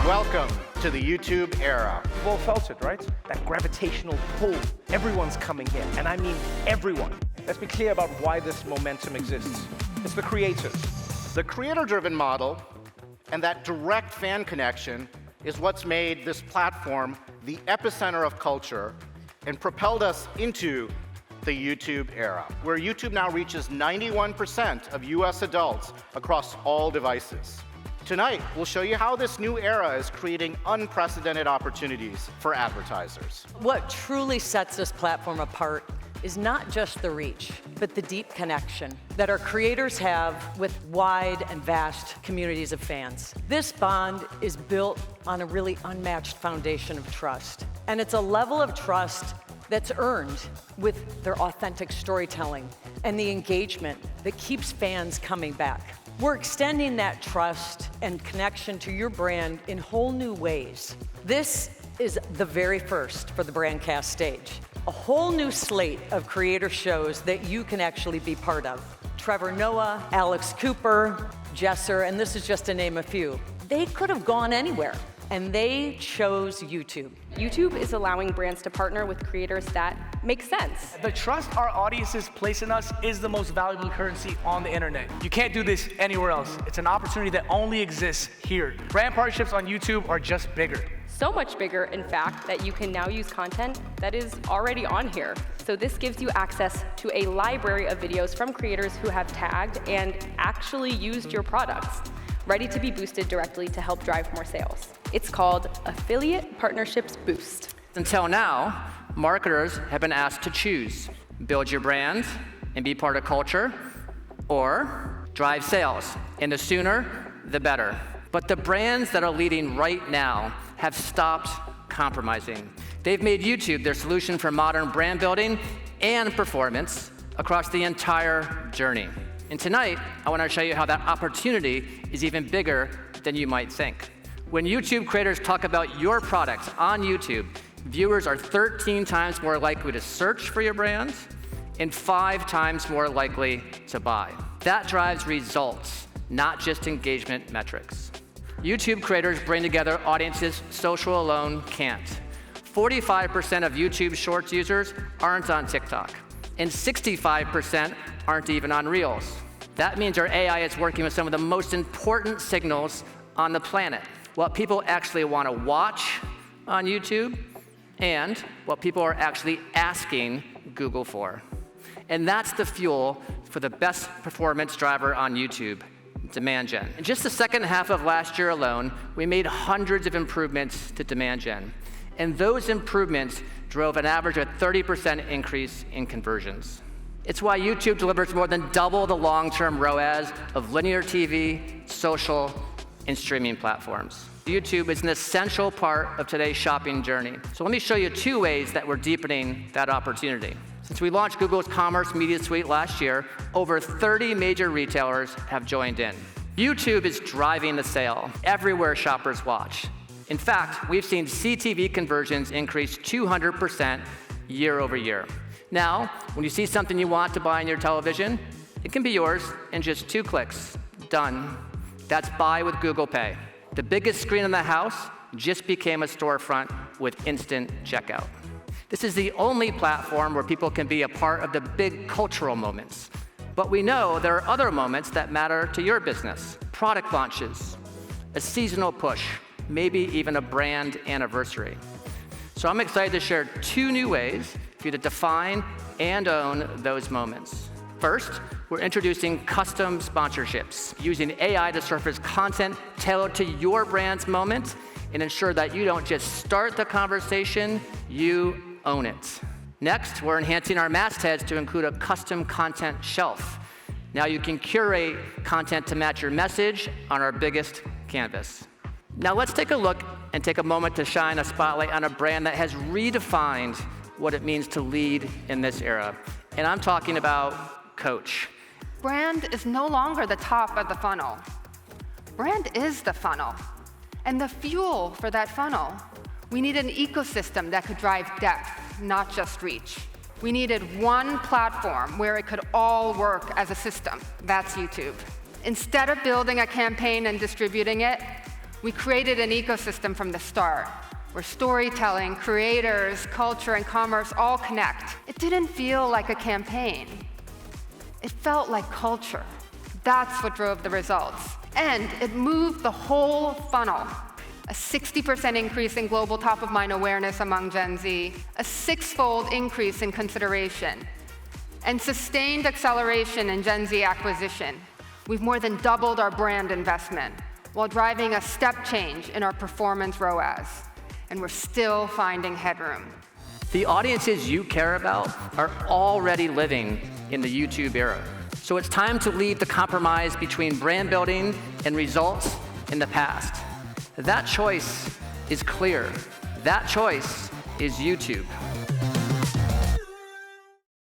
Welcome to the YouTube era. You've all felt it, right? That gravitational pull. Everyone's coming here, and I mean everyone. Let's be clear about why this momentum exists. It's the creators. The creator-driven model and that direct fan connection is what's made this platform the epicenter of culture and propelled us into the YouTube era, where YouTube now reaches 91% of US adults across all devices. Tonight, we'll show you how this new era is creating unprecedented opportunities for advertisers. What truly sets this platform apart is not just the reach, but the deep connection that our creators have with wide and vast communities of fans. This bond is built on a really unmatched foundation of trust. And it's a level of trust that's earned with their authentic storytelling and the engagement that keeps fans coming back. We're extending that trust and connection to your brand in whole new ways. This is the very first for the Brandcast stage. A whole new slate of creator shows that you can actually be part of. Trevor Noah, Alex Cooper, Jesser, and this is just to name a few. They could have gone anywhere, and they chose YouTube. YouTube is allowing brands to partner with creators that make sense. The trust our audiences place in us is the most valuable currency on the internet. You can't do this anywhere else. It's an opportunity that only exists here. Brand partnerships on YouTube are just bigger. So much bigger, in fact, that you can now use content that is already on here. So this gives you access to a library of videos from creators who have tagged and actually used your products, ready to be boosted directly to help drive more sales. It's called Affiliate Partnerships Boost. Until now, marketers have been asked to choose: build your brand and be part of culture, or drive sales, and the sooner, the better. But the brands that are leading right now have stopped compromising. They've made YouTube their solution for modern brand building and performance across the entire journey. And tonight, I want to show you how that opportunity is even bigger than you might think. When YouTube creators talk about your products on YouTube, viewers are 13 times more likely to search for your brand and 5 times more likely to buy. That drives results, not just engagement metrics. YouTube creators bring together audiences social alone can't. 45% of YouTube Shorts users aren't on TikTok, and 65% aren't even on Reels. That means our AI is working with some of the most important signals on the planet: what people actually want to watch on YouTube and what people are actually asking Google for. And that's the fuel for the best performance driver on YouTube: demand gen. In just the second half of last year alone, we made hundreds of improvements to demand gen. And those improvements drove an average of 30% increase in conversions. It's why YouTube delivers more than double the long-term ROAS of linear TV, social, and streaming platforms. YouTube is an essential part of today's shopping journey. So let me show you 2 ways that we're deepening that opportunity. Since we launched Google's Commerce Media Suite last year, over 30 major retailers have joined in. YouTube is driving the sale everywhere shoppers watch. In fact, we've seen CTV conversions increase 200% year over year. Now, when you see something you want to buy on your television, it can be yours in just 2 clicks. Done. That's Buy with Google Pay. The biggest screen in the house just became a storefront with instant checkout. This is the only platform where people can be a part of the big cultural moments. But we know there are other moments that matter to your business: product launches, a seasonal push, maybe even a brand anniversary. So I'm excited to share 2 new ways for you to define and own those moments. First, we're introducing custom sponsorships, using AI to surface content tailored to your brand's moment and ensure that you don't just start the conversation, you own it. Next, we're enhancing our mastheads to include a custom content shelf. Now you can curate content to match your message on our biggest canvas. Now let's take a look and take a moment to shine a spotlight on a brand that has redefined what it means to lead in this era. And I'm talking about Coach. Brand is no longer the top of the funnel. Brand is the funnel. And the fuel for that funnel, we need an ecosystem that could drive depth, not just reach. We needed one platform where it could all work as a system. That's YouTube. Instead of building a campaign and distributing it, We created an ecosystem from the start, where storytelling, creators, culture, and commerce all connect. It didn't feel like a campaign. It felt like culture. That's what drove the results. And it moved the whole funnel. A 60% increase in global top-of-mind awareness among Gen Z, a 6-fold increase in consideration, and sustained acceleration in Gen Z acquisition. We've more than doubled our brand investment while driving a step change in our performance ROAS. And we're still finding headroom. The audiences you care about are already living in the YouTube era. So it's time to leave the compromise between brand building and results in the past. That choice is clear. That choice is YouTube.